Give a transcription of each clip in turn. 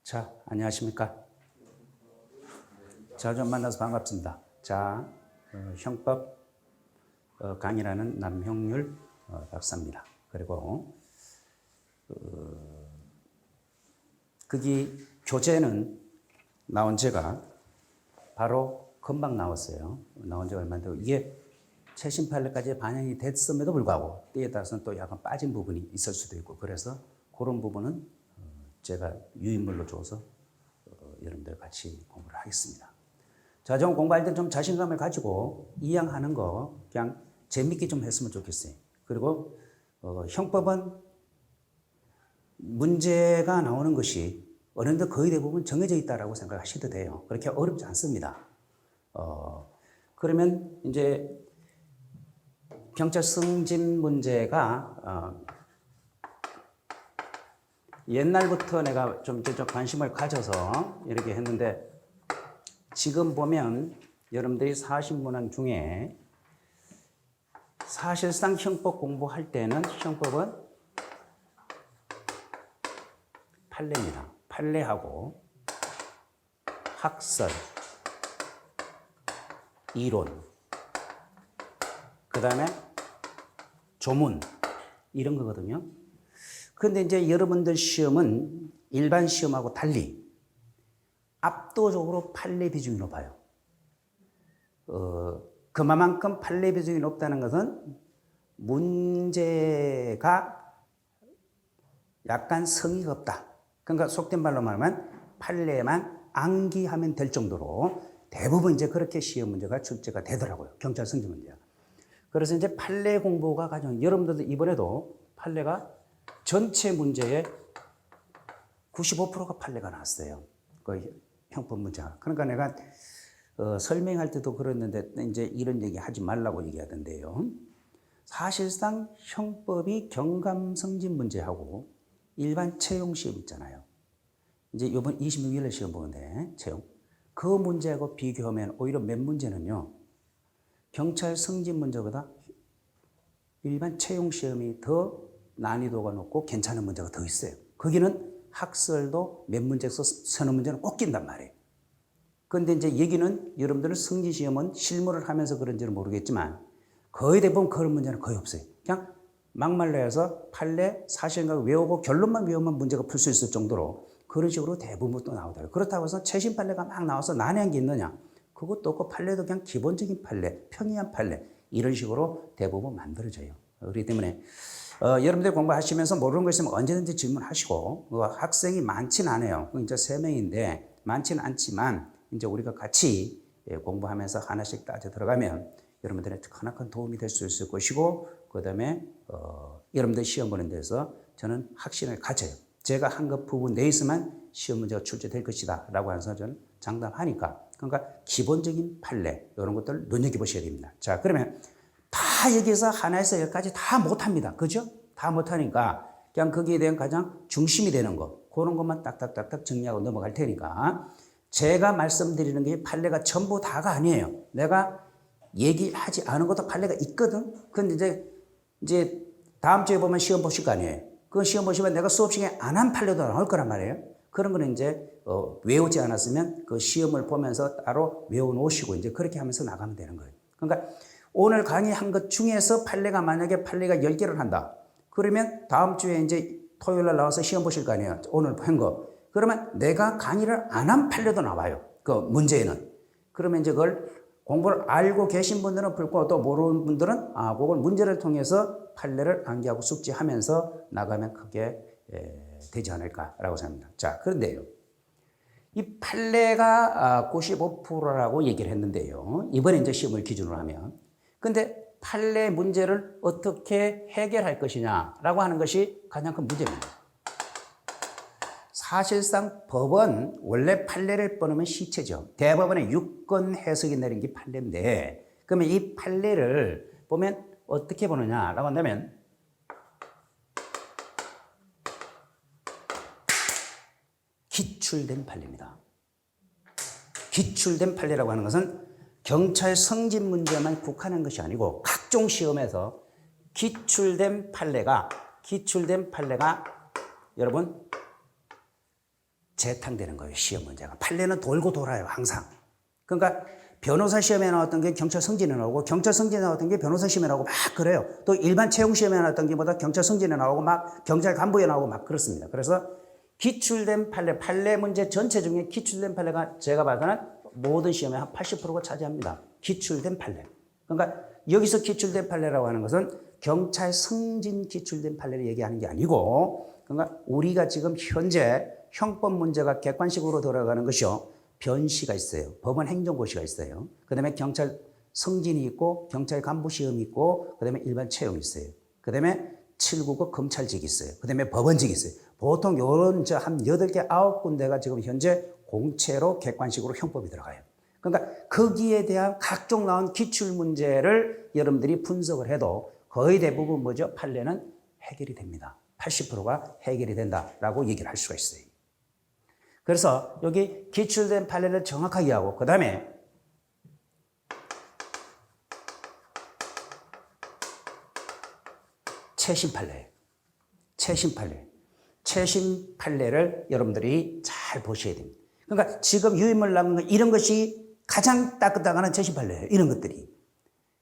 자, 안녕하십니까. 자주 만나서 반갑습니다. 자, 형법 강의라는 남형률 박사입니다. 그리고 거기 교재는 나온 지가 바로 금방 나왔어요. 나온 지가 얼마 안 되고 이게 최신 판례까지 반영이 됐음에도 불구하고 때에 따라서는 또 약간 빠진 부분이 있을 수도 있고 그래서 그런 부분은 제가 유인물로 줘서 여러분들 같이 공부를 하겠습니다. 자, 좀 공부할 때 좀 자신감을 가지고 이양하는 거 그냥 재밌게 좀 했으면 좋겠어요. 그리고 형법은 문제가 나오는 것이 어른들 거의 대부분 정해져 있다라고 생각하셔도 돼요. 그렇게 어렵지 않습니다. 그러면 이제 경찰 승진 문제가 옛날부터 내가 좀 관심을 가져서 이렇게 했는데 지금 보면 여러분들이 사신문항 중에 사실상 형법 공부할 때는 형법은 판례입니다. 판례하고 학설, 이론, 그 다음에 조문 이런 거거든요. 그런데 이제 여러분들 시험은 일반 시험하고 달리 압도적으로 판례 비중이 높아요. 그만큼 판례 비중이 높다는 것은 문제가 약간 성의가 없다. 그러니까 속된 말로 말하면 판례만 암기하면 될 정도로 대부분 이제 그렇게 시험 문제가 출제가 되더라고요. 경찰 승진 문제가. 그래서 이제 판례 공부가 가장 여러분들도 이번에도 판례가 전체 문제의 95%가 판례가 나왔어요. 그 형법 문제가. 그러니까 내가 설명할 때도 그랬는데 이제 이런 얘기 하지 말라고 얘기하던데요. 사실상 형법이 경감승진 문제하고 일반 채용 시험 있잖아요. 이제 이번 26일에 시험 보는데 채용. 그 문제하고 비교하면 오히려 몇 문제는요. 경찰 승진 문제보다 일반 채용 시험이 더 난이도가 높고 괜찮은 문제가 더 있어요. 거기는 학설도 몇 문제에서 서너 문제는 꼭 낀단 말이에요. 그런데 이제 얘기는 여러분들은 승진 시험은 실무를 하면서 그런지는 모르겠지만 거의 대부분 그런 문제는 거의 없어요. 그냥 막말로 해서 판례, 사실인가 외우고 결론만 외우면 문제가 풀 수 있을 정도로 그런 식으로 대부분 또 나오더라고요. 그렇다고 해서 최신 판례가 막 나와서 난해한 게 있느냐? 그것도 없고 판례도 그냥 기본적인 판례, 평이한 판례 이런 식으로 대부분 만들어져요. 그렇기 때문에 여러분들 공부하시면서 모르는 거 있으면 언제든지 질문하시고 학생이 많지는 않아요. 이제 3명인데 많지는 않지만 이제 우리가 같이 공부하면서 하나씩 따져 들어가면 여러분들한테 크나큰 도움이 될 수 있을 것이고 그 다음에 여러분들 시험 보는 데서 저는 확신을 가져요. 제가 한 것 부분 내에서만 시험 문제가 출제될 것이다 라고 해서 저는 장담하니까 그러니까 기본적인 판례 이런 것들을 눈여겨보셔야 됩니다. 자, 그러면 다 여기서 하나에서 열까지 다 못합니다. 그죠? 다 못하니까 그냥 거기에 대한 가장 중심이 되는 거 그런 것만 딱딱딱딱 정리하고 넘어갈 테니까 제가 말씀드리는 게 판례가 전부 다가 아니에요. 내가 얘기하지 않은 것도 판례가 있거든. 근데 이제 다음 주에 보면 시험 보실 거 아니에요. 그 시험 보시면 내가 수업 시간에 안 한 판례도 나올 거란 말이에요. 그런 거는 이제 외우지 않았으면 그 시험을 보면서 따로 외워놓으시고 이제 그렇게 하면서 나가면 되는 거예요. 그러니까 오늘 강의한 것 중에서 만약에 판례가 10개를 한다. 그러면 다음 주에 이제 토요일 날 나와서 시험 보실 거 아니에요. 오늘 한 거. 그러면 내가 강의를 안 한 판례도 나와요. 그 문제에는. 그러면 이제 그걸 공부를 알고 계신 분들은 풀고 또 모르는 분들은 그걸 문제를 통해서 판례를 암기하고 숙지하면서 나가면 크게 되지 않을까라고 생각합니다. 자, 그런데요. 이 판례가 95%라고 얘기를 했는데요. 이번에 이제 시험을 기준으로 하면. 근데 판례 문제를 어떻게 해결할 것이냐라고 하는 것이 가장 큰 문제입니다. 사실상 법은 원래 판례를 보면 시체죠. 대법원의 유권 해석이 내린 게 판례인데 그러면 이 판례를 보면 어떻게 보느냐라고 한다면 기출된 판례입니다. 기출된 판례라고 하는 것은 경찰 승진 문제만 국한한 것이 아니고 각종 시험에서 기출된 판례가 여러분 재탕되는 거예요. 시험 문제가. 판례는 돌고 돌아요. 항상. 그러니까 변호사 시험에 나왔던 게 경찰 승진에 나오고 경찰 승진에 나왔던 게 변호사 시험에 나오고 막 그래요. 또 일반 채용 시험에 나왔던 게보다 경찰 승진에 나오고 막 경찰 간부에 나오고 막 그렇습니다. 그래서 기출된 판례 문제 전체 중에 기출된 판례가 제가 봐서는 모든 시험에 한 80%가 차지합니다. 기출된 판례. 그러니까 여기서 기출된 판례라고 하는 것은 경찰 승진 기출된 판례를 얘기하는 게 아니고 그러니까 우리가 지금 현재 형법 문제가 객관식으로 들어가는 것이요. 변시가 있어요. 법원 행정고시가 있어요. 그 다음에 경찰 승진이 있고 경찰 간부 시험이 있고 그 다음에 일반 채용이 있어요. 그 다음에 7국어 검찰직이 있어요. 그 다음에 법원직이 있어요. 보통 이런 한 8개, 9군데가 지금 현재 공채로 객관식으로 형법이 들어가요. 그러니까 거기에 대한 각종 나온 기출 문제를 여러분들이 분석을 해도 거의 대부분 뭐죠? 판례는 해결이 됩니다. 80%가 해결이 된다라고 얘기를 할 수가 있어요. 그래서 여기 기출된 판례를 정확하게 하고 그 다음에 최신 판례. 최신 판례를 여러분들이 잘 보셔야 됩니다. 그러니까 지금 유인물 남은 거 이런 것이 가장 따끈따끈한 최신 판례예요. 이런 것들이.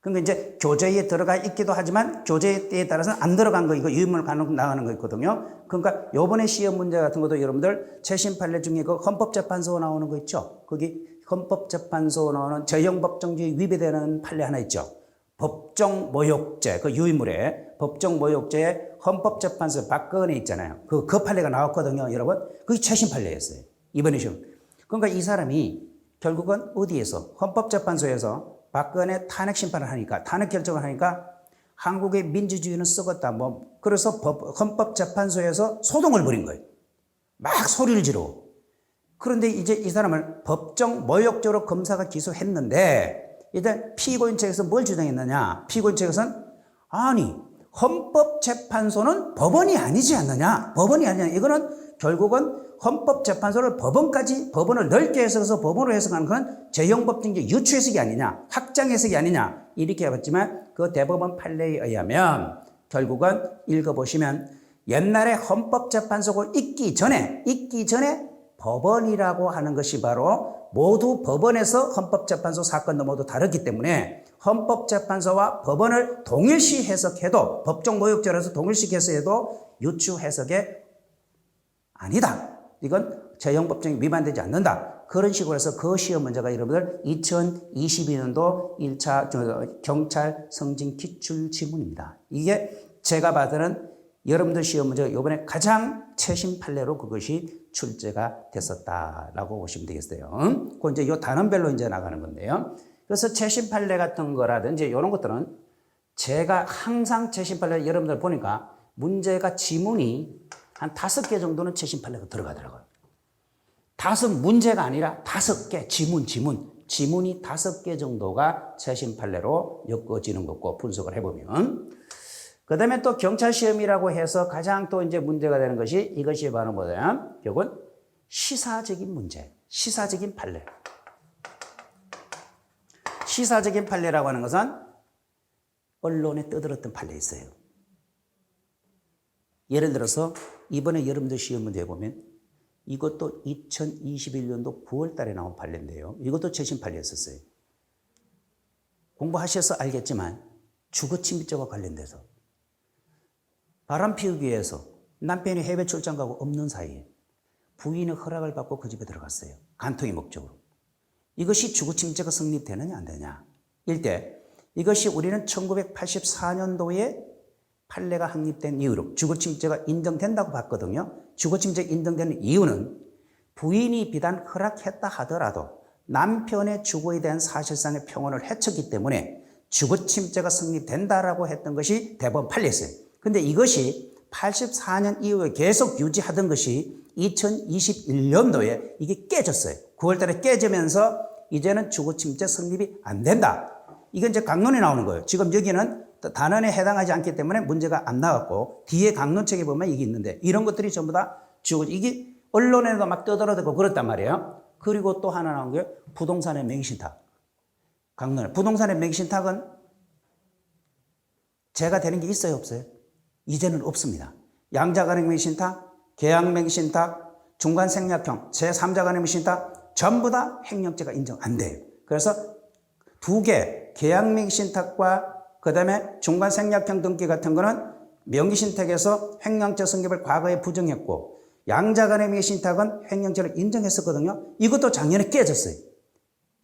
그러니까 이제 교재에 들어가 있기도 하지만 교재에 따라서는 안 들어간 거 이거 유인물 나가는 거 있거든요. 그러니까 요번에 시험 문제 같은 것도 여러분들 최신 판례 중에 그 헌법재판소 나오는 거 있죠. 거기 헌법재판소 나오는 재형법정주의 위배되는 판례 하나 있죠. 법정 모욕죄, 그 유인물에 법정 모욕죄에 헌법재판소 박근혜 있잖아요. 그 판례가 나왔거든요, 여러분. 그게 최신 판례였어요. 이번에 시험. 그러니까 이 사람이 결국은 어디에서 헌법재판소에서 박근혜 탄핵 심판을 하니까 탄핵 결정을 하니까 한국의 민주주의는 썩었다. 그래서 헌법재판소에서 소동을 벌인 거예요. 막 소리를 지르고. 그런데 이제 이 사람을 법정 모욕죄로 검사가 기소했는데 일단 피고인 측에서 뭘 주장했느냐? 피고인 측에서는 아니 헌법재판소는 법원이 아니지 않느냐? 법원이 아니냐? 이거는 결국은 헌법재판소를 법원을 넓게 해석해서 법원으로 해석하는 건 재형법정주의 유추 해석이 아니냐, 확장 해석이 아니냐 이렇게 해봤지만 그 대법원 판례에 의하면 결국은 읽어보시면 옛날에 헌법재판소가 있기 전에 법원이라고 하는 것이 바로 모두 법원에서 헌법재판소 사건도 모두 다르기 때문에 헌법재판소와 법원을 동일시 해석해도 법정 모욕죄라서 동일시 해석해도 유추 해석에 아니다. 이건 재형법정이 위반되지 않는다. 그런 식으로 해서 그 시험 문제가 여러분들 2022년도 1차 경찰 승진 기출 지문입니다. 이게 제가 봐서는 여러분들 시험 문제가 이번에 가장 최신 판례로 그것이 출제가 됐었다라고 보시면 되겠어요. 그 이제 요 단원별로 이제 나가는 건데요. 그래서 최신 판례 같은 거라든지 이런 것들은 제가 항상 최신 판례 여러분들 보니까 문제가 지문이 한 5개 정도는 최신 판례가 들어가더라고요. 5문제가 아니라 5개 지문이 5개 정도가 최신 판례로 엮어지는 거고 분석을 해보면 그 다음에 또 경찰 시험이라고 해서 가장 또 이제 문제가 되는 것이 이것이 바로 뭐냐? 결국은 시사적인 문제, 시사적인 판례. 시사적인 판례라고 하는 것은 언론에 떠들었던 판례 있어요. 예를 들어서 이번에 여러분들 시험 문제 보면 이것도 2021년도 9월 달에 나온 판례인데요. 이것도 최신 판례였었어요. 공부하셔서 알겠지만 주거침입죄와 관련돼서 바람 피우기 위해서 남편이 해외 출장 가고 없는 사이에 부인의 허락을 받고 그 집에 들어갔어요. 간통의 목적으로. 이것이 주거침입죄가 성립되느냐 안 되냐. 일대 이것이 우리는 1984년도에 판례가 확립된 이후로 주거침입죄가 인정된다고 봤거든요. 주거침입죄 인정되는 이유는 부인이 비단 허락했다 하더라도 남편의 주거에 대한 사실상의 평온을 해쳤기 때문에 주거침입죄가 성립된다라고 했던 것이 대법원 판례였어요. 근데 이것이 84년 이후에 계속 유지하던 것이 2021년도에 이게 깨졌어요. 9월 달에 깨지면서 이제는 주거침입죄 성립이 안 된다. 이건 이제 강론에 나오는 거예요. 지금 여기는 단원에 해당하지 않기 때문에 문제가 안 나왔고 뒤에 강론책에 보면 이게 있는데 이런 것들이 전부 다 이게 언론에도 막 떠들어대고 그렇단 말이에요. 그리고 또 하나 나온 게 부동산의 맹신탁. 강론에. 부동산의 맹신탁은 제가 되는 게 있어요 없어요? 이제는 없습니다. 양자간의 맹신탁, 계약 맹신탁, 중간생략형, 제3자 간의 무신탁 전부 다 횡령죄가 인정 안 돼요. 그래서 두 개, 계약명의신탁과 그 다음에 중간생략형 등기 같은 거는 명의신탁에서 횡령죄 성립을 과거에 부정했고 양자 간의 명의신탁은 횡령죄를 인정했었거든요. 이것도 작년에 깨졌어요.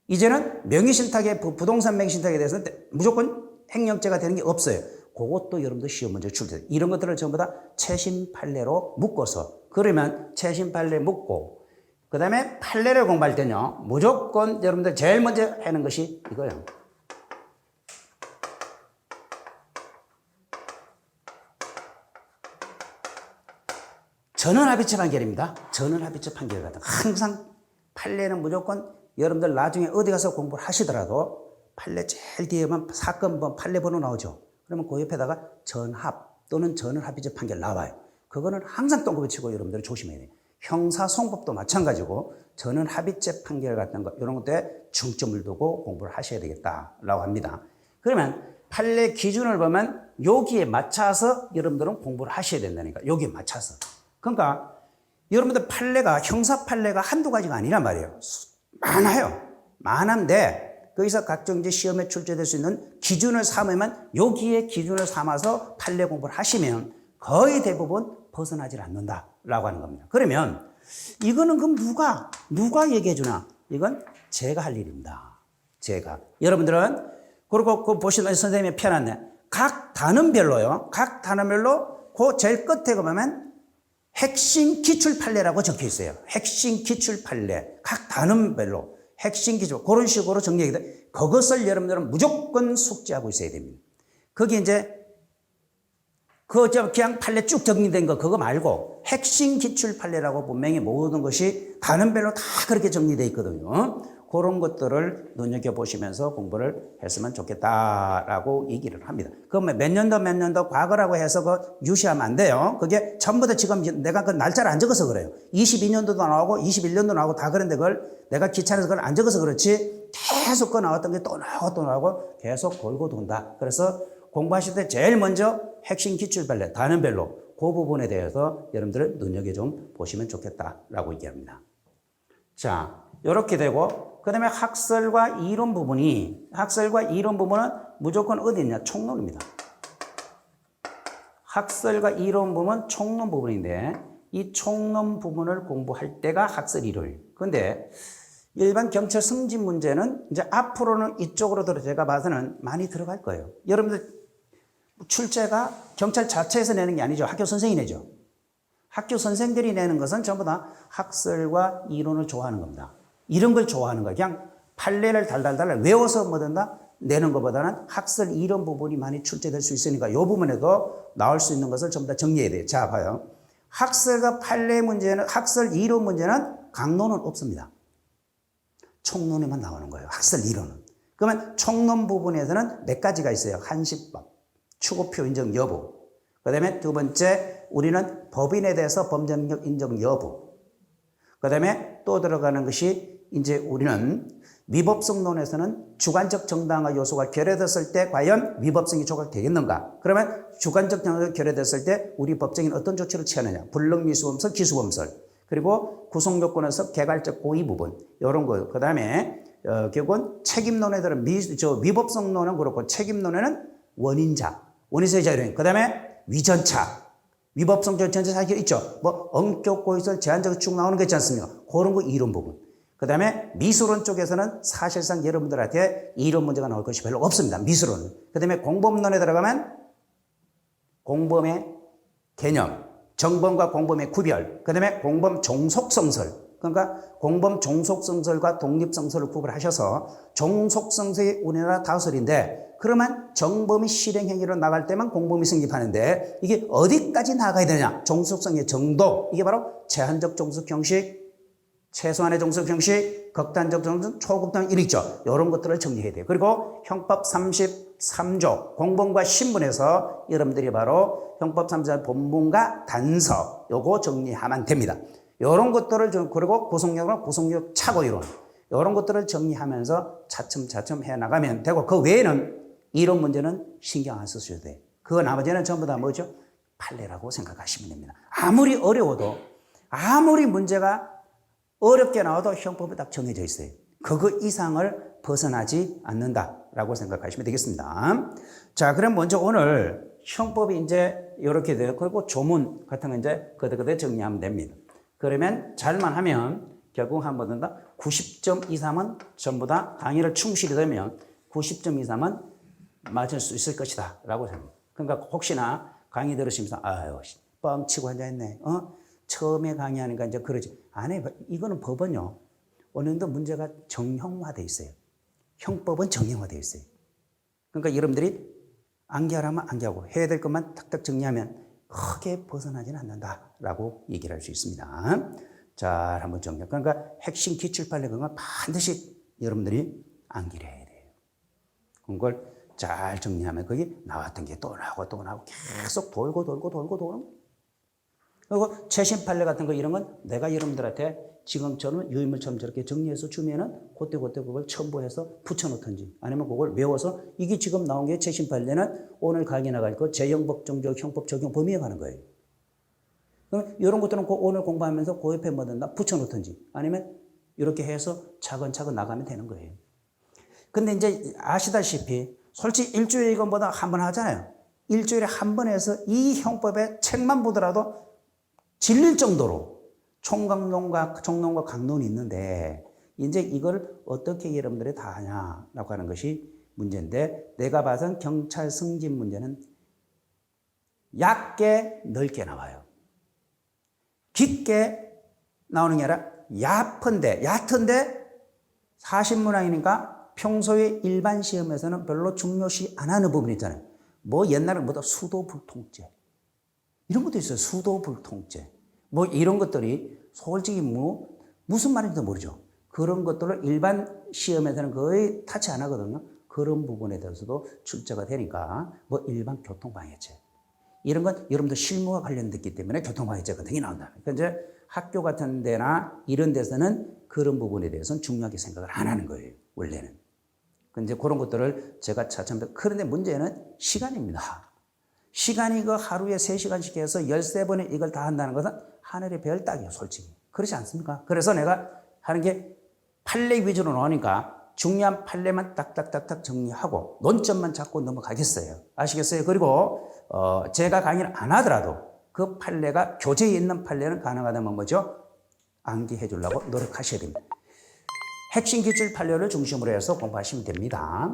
이제는 명의신탁의 부동산 명의신탁에 대해서는 무조건 횡령죄가 되는 게 없어요. 그것도 여러분들 시험 문제 출제. 이런 것들을 전부 다 최신 판례로 묶어서 그러면 최신 판례 묶고 그 다음에 판례를 공부할 때는요. 무조건 여러분들 제일 먼저 하는 것이 이거예요. 전원합의체 판결입니다. 전원합의체 판결 같은 항상 판례는 무조건 여러분들 나중에 어디 가서 공부를 하시더라도 판례 제일 뒤에만 사건 판례 번호 나오죠. 그러면 그 옆에다가 전합 또는 전원합의체 판결 나와요. 그거는 항상 똥꼬 치고 여러분들 조심해야 돼요. 형사송법도 마찬가지고 전원합의체 판결 같은 거 이런 것들에 중점을 두고 공부를 하셔야 되겠다라고 합니다. 그러면 판례 기준을 보면 여기에 맞춰서 여러분들은 공부를 하셔야 된다니까. 여기에 맞춰서. 그러니까 여러분들 판례가 형사 판례가 한두 가지가 아니란 말이에요. 많아요. 많은데 거기서 각종 이제 시험에 출제될 수 있는 기준을 삼으면 여기에 기준을 삼아서 판례 공부를 하시면 거의 대부분 벗어나질 않는다라고 하는 겁니다. 그러면 이거는 그럼 누가 얘기해 주나? 이건 제가 할 일입니다. 제가. 여러분들은 그리고 그 보시면 선생님이 펴놨네. 각 단원별로요. 각 단원별로 그 제일 끝에 보면 핵심 기출 판례라고 적혀 있어요. 핵심 기출 판례. 각 단원별로 핵심 기출. 그런 식으로 정리하게 돼. 그것을 여러분들은 무조건 숙지하고 있어야 됩니다. 거기 이제 그냥 판례 쭉 정리된 거 그거 말고 핵심 기출 판례라고 분명히 모든 것이 단원별로 다 그렇게 정리되어 있거든요. 그런 것들을 눈여겨보시면서 공부를 했으면 좋겠다라고 얘기를 합니다. 그러면 몇 년도 과거라고 해서 그 유시하면 안 돼요. 그게 전부 다 지금 내가 그 날짜를 안 적어서 그래요. 22년도도 나오고 21년도 나오고 다 그런데 그걸 내가 귀찮아서 그걸 안 적어서 그렇지 계속 그 나왔던 게 또 나오고 계속 돌고 돈다. 그래서 공부하실 때 제일 먼저 핵심 기출 판례 단원별로 그 부분에 대해서 여러분들 눈여겨 좀 보시면 좋겠다라고 얘기합니다. 자, 이렇게 되고 그 다음에 학설과 이론 부분은 무조건 어디 있냐? 총론입니다. 학설과 이론 부분은 총론 부분인데 이 총론 부분을 공부할 때가 학설 이론이에요. 그런데 일반 경찰 승진 문제는 이제 앞으로는 이쪽으로 제가 봐서는 많이 들어갈 거예요. 여러분들 출제가 경찰 자체에서 내는 게 아니죠. 학교 선생이 내죠. 학교 선생들이 내는 것은 전부 다 학설과 이론을 좋아하는 겁니다. 이런 걸 좋아하는 거예요. 그냥 판례를 달달달 외워서 뭐든다 내는 것보다는 학설 이론 부분이 많이 출제될 수 있으니까 이 부분에도 나올 수 있는 것을 전부 다 정리해야 돼요. 자, 봐요. 학설과 판례 문제는 학설 이론 문제는 강론은 없습니다. 총론에만 나오는 거예요. 학설 이론은. 그러면 총론 부분에서는 몇 가지가 있어요. 한시법, 추구표 인정 여부. 그 다음에 두 번째 우리는 법인에 대해서 범죄능력 인정 여부. 그 다음에 또 들어가는 것이 이제 우리는 위법성론에서는 주관적 정당화 요소가 결여됐을 때 과연 위법성이 조각되겠는가? 그러면 주관적 정당화가 결여됐을 때 우리 법정인 어떤 조치를 취하느냐? 불능미수범설, 기수범설. 그리고 구속요건에서 개괄적 고의 부분. 이런 거. 그 다음에 결국은 책임론에 들은 위법성론은 그렇고 책임론에는 원인자, 원인자의 이론. 그 다음에 위전차. 위법성 전체 사실 있죠. 뭐 엄격 고의설 제한적으로 쭉 나오는 거 있지 않습니까? 그런 거 이론 부분. 그 다음에 미술론 쪽에서는 사실상 여러분들한테 이론 문제가 나올 것이 별로 없습니다. 미술론은. 그 다음에 공범론에 들어가면 공범의 개념, 정범과 공범의 구별, 그 다음에 공범 종속성설. 그러니까 공범 종속성설과 독립성설을 구분하셔서 종속성설이 우리나라 다설인데 그러면 정범이 실행행위로 나갈 때만 공범이 성립하는데 이게 어디까지 나가야 되느냐? 종속성의 정도. 이게 바로 제한적 종속 형식, 최소한의 종속 형식, 극단적 종속, 초극단 이렇죠. 이런 것들을 정리해야 돼요. 그리고 형법 33조 공범과 신분에서 여러분들이 바로 형법 33조 본문과 단서 요거 정리하면 됩니다. 이런 것들을 그리고 구속력은 구속력 착오 이론 이런 것들을 정리하면서 차츰차츰 해나가면 되고 그 외에는 이런 문제는 신경 안 쓰셔도 돼요. 그 나머지는 전부 다 뭐죠? 판례라고 생각하시면 됩니다. 아무리 어려워도 아무리 문제가 어렵게 나와도 형법에 딱 정해져 있어요. 그거 이상을 벗어나지 않는다라고 생각하시면 되겠습니다. 자, 그럼 먼저 오늘 형법이 이제 이렇게 돼요. 그리고 조문 같은 거 이제 그대그대 정리하면 됩니다. 그러면 잘만 하면 결국 한 번 더 90점 이상은 전부 다 강의를 충실히 되면 90점 이상은 맞을 수 있을 것이다 라고 생각합니다. 그러니까 혹시나 강의 들으시면서 아유 뻥치고 앉아있네. 처음에 강의하니까 이제 그러지. 안 해. 이거는 법은요. 어느 정도 문제가 정형화되어 있어요. 형법은 정형화되어 있어요. 그러니까 여러분들이 암기하라면 암기하고 해야 될 것만 탁탁 정리하면 크게 벗어나지는 않는다라고 얘기를 할 수 있습니다. 자, 한번 정리. 그러니까 핵심 기출판례 그건 반드시 여러분들이 암기를 해야 돼요. 그걸 잘 정리하면 거기 나왔던 게 또 나오고 또 나오고 계속 돌고 도는. 그리고 최신 판례 같은 거 이런 건 내가 여러분들한테 지금처럼 유인물처럼 저렇게 정리해서 주면은 그때 그걸 첨부해서 붙여놓든지 아니면 그걸 외워서 이게 지금 나온 게 최신 판례는 오늘 강의 나갈 거 재형법정적 형법 적용 범위에 가는 거예요. 그럼 이런 것들은 오늘 공부하면서 그 옆에 뭐든다 붙여놓든지 아니면 이렇게 해서 차근차근 나가면 되는 거예요. 근데 이제 아시다시피 솔직히 일주일에 이건보다 한 번 하잖아요. 일주일에 한 번 해서 이 형법의 책만 보더라도 질릴 정도로 총각론과 정론과 강론이 있는데 이제 이걸 어떻게 여러분들이 다 하냐라고 하는 것이 문제인데 내가 봐선 경찰 승진 문제는 얕게 넓게 나와요. 깊게 나오는 게 아니라 얕은데 40문항이니까 평소에 일반 시험에서는 별로 중요시 안 하는 부분이 있잖아요. 뭐 옛날에 뭐다 수도불통제 이런 것도 있어요. 수도불통제 뭐 이런 것들이 솔직히 무슨 말인지도 모르죠. 그런 것들을 일반 시험에서는 거의 타치 안 하거든요. 그런 부분에 대해서도 출제가 되니까 뭐 일반 교통방해죄 이런 건 여러분들 실무와 관련됐기 때문에 교통방해죄가 등이 나온다. 그러니까 이제 학교 같은 데나 이런 데서는 그런 부분에 대해서는 중요하게 생각을 안 하는 거예요. 원래는. 근데 그런 것들을 제가 차츰 그런데 문제는 시간입니다. 시간이 그 하루에 3시간씩 해서 13번에 이걸 다 한다는 것은 하늘의 별 따기예요, 솔직히. 그렇지 않습니까? 그래서 내가 하는 게 판례 위주로 나오니까 중요한 판례만 딱딱딱딱 정리하고 논점만 잡고 넘어가겠어요. 아시겠어요? 그리고 제가 강의를 안 하더라도 그 판례가 교재에 있는 판례는 가능하다면 뭐죠? 암기해 주려고 노력하셔야 됩니다. 핵심 기출 판례를 중심으로 해서 공부하시면 됩니다.